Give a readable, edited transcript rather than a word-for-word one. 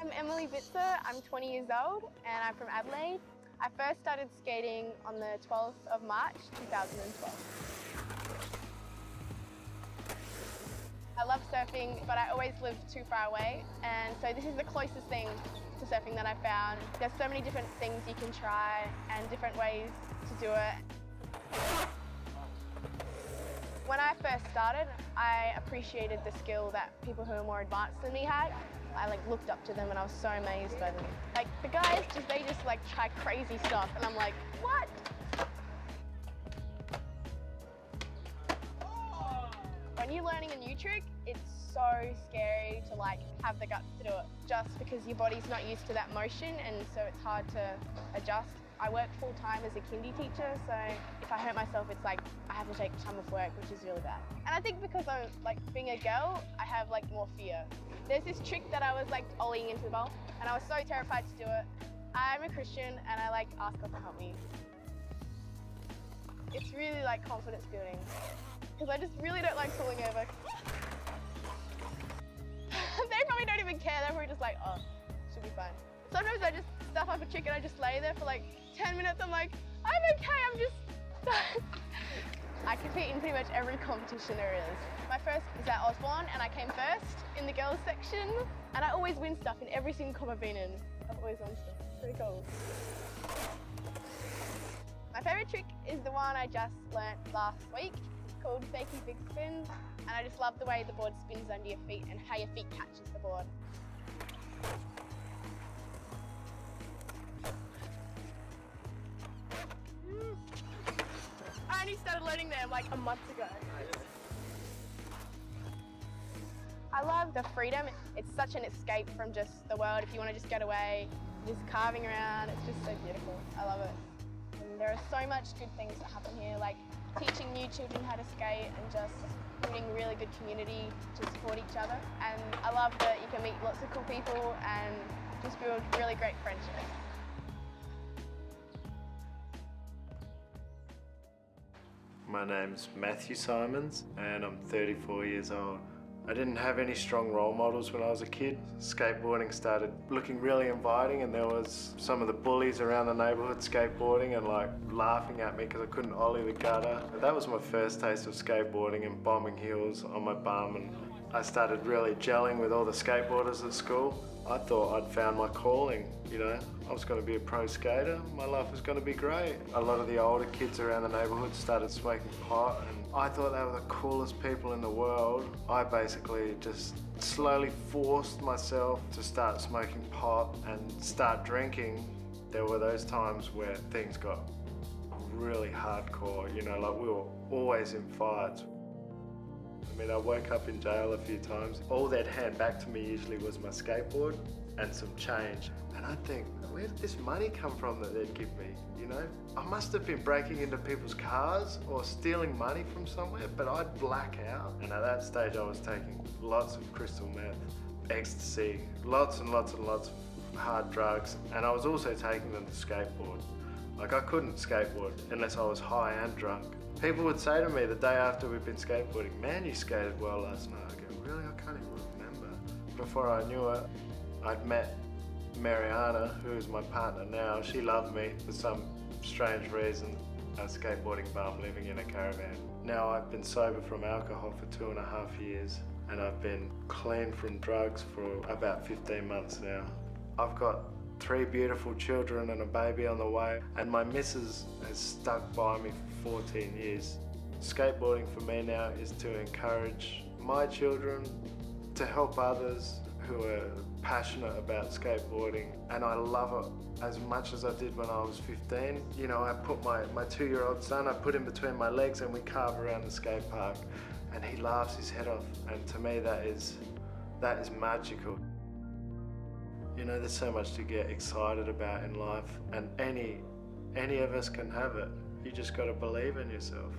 I'm Emilie Bitzer, I'm 20 years old and I'm from Adelaide. I first started skating on the 12th of March 2012. I love surfing, but I always lived too far away, and so this is the closest thing to surfing that I found. There's so many different things you can try and different ways to do it. When I first started, I appreciated the skill that people who are more advanced than me had. I looked up to them and I was so amazed by them. The guys, they just try crazy stuff and I'm like, what? When you're learning a new trick, it's so scary to have the guts to do it just because your body's not used to that motion and so it's hard to adjust. I work full time as a kindy teacher, so if I hurt myself, it's I have to take time off work, which is really bad. And I think because I'm being a girl, I have more fear. There's this trick that I was ollieing into the bowl and I was so terrified to do it. I'm a Christian and I ask God to help me. It's really confidence building because I just really don't like falling over. They probably don't even care, they're probably just oh, should be fine. Sometimes I just stuff up a trick and I just lay there for 10 minutes. I'm I'm okay, I'm just... I compete in pretty much every competition there is. My first was at Osborne and I came first in the girls section and I always win stuff in every single comp I've been in. I've always won stuff, it's pretty cool. My favourite trick is the one I just learnt last week. It's called fakie big spin and I just love the way the board spins under your feet and how your feet catches the board. I only started learning them a month ago. I love the freedom. It's such an escape from just the world. If you want to just get away, just carving around, it's just so beautiful. I love it. And there are so much good things that happen here, teaching new children how to skate and just building really good community to support each other. And I love that you can meet lots of cool people and just build really great friendships. My name's Matthew Symons and I'm 34 years old. I didn't have any strong role models when I was a kid. Skateboarding started looking really inviting and there was some of the bullies around the neighbourhood skateboarding and laughing at me because I couldn't ollie the gutter. But that was my first taste of skateboarding and bombing heels on my bum, and I started really gelling with all the skateboarders at school. I thought I'd found my calling, I was going to be a pro skater, my life was going to be great. A lot of the older kids around the neighbourhood started smoking pot and I thought they were the coolest people in the world. I basically just slowly forced myself to start smoking pot and start drinking. There were those times where things got really hardcore, we were always in fights. I woke up in jail a few times. All they'd hand back to me usually was my skateboard and some change. And I'd think, where did this money come from that they'd give me, I must have been breaking into people's cars or stealing money from somewhere, but I'd black out. And at that stage I was taking lots of crystal meth, ecstasy, lots and lots and lots of hard drugs, and I was also taking them to skateboard. I couldn't skateboard unless I was high and drunk. People would say to me the day after we'd been skateboarding, man, you skated well last night. I go, really? I can't even remember. Before I knew it, I'd met Mariana, who is my partner now. She loved me for some strange reason. A skateboarding bum living in a caravan. Now I've been sober from alcohol for 2.5 years and I've been clean from drugs for about 15 months now. I've got 3 beautiful children and a baby on the way, and my missus has stuck by me for 14 years. Skateboarding for me now is to encourage my children to help others who are passionate about skateboarding, and I love it as much as I did when I was 15. I put my 2-year-old son, I put him between my legs and we carve around the skate park and he laughs his head off, and to me that is magical. There's so much to get excited about in life, and any of us can have it. You just got to believe in yourself.